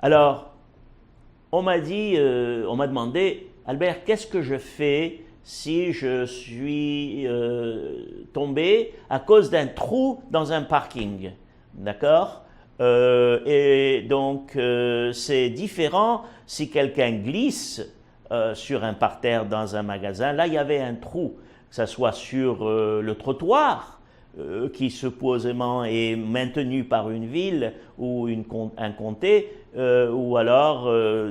Alors, on m'a demandé, Albert, qu'est-ce que je fais si je suis tombé à cause d'un trou dans un parking? D'accord? Et donc, c'est différent si quelqu'un glisse sur un parterre dans un magasin. Là, il y avait un trou, que ce soit sur le trottoir, qui supposément est maintenu par une ville ou un comté, ou alors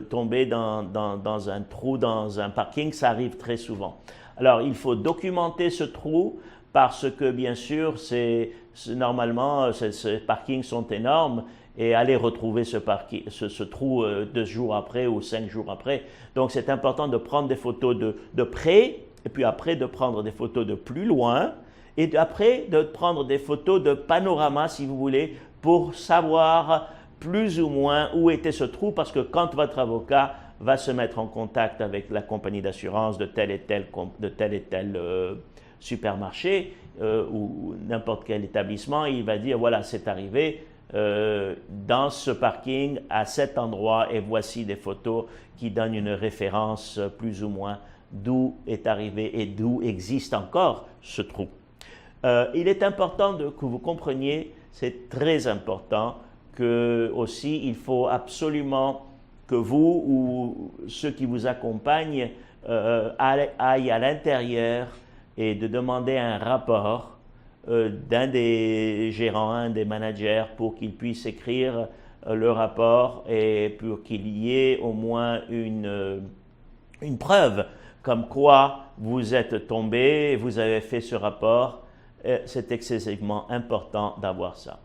tomber dans un trou dans un parking, ça arrive très souvent. Alors il faut documenter ce trou parce que bien sûr, normalement, ces parkings sont énormes et aller retrouver ce trou 2 jours après ou 5 jours après. Donc c'est important de prendre des photos de près et puis après de prendre des photos de plus loin et après de prendre des photos de panorama si vous voulez pour savoir plus ou moins où était ce trou parce que quand votre avocat va se mettre en contact avec la compagnie d'assurance de tel et tel supermarché ou n'importe quel établissement, il va dire voilà c'est arrivé dans ce parking à cet endroit et voici des photos qui donnent une référence plus ou moins d'où est arrivé et d'où existe encore ce trou. Il est important que vous compreniez, c'est très important, que aussi il faut absolument que vous ou ceux qui vous accompagnent aillent à l'intérieur et de demander un rapport d'un des gérants, un des managers pour qu'ils puissent écrire le rapport et pour qu'il y ait au moins une preuve comme quoi vous êtes tombé, vous avez fait ce rapport. C'est excessivement important d'avoir ça.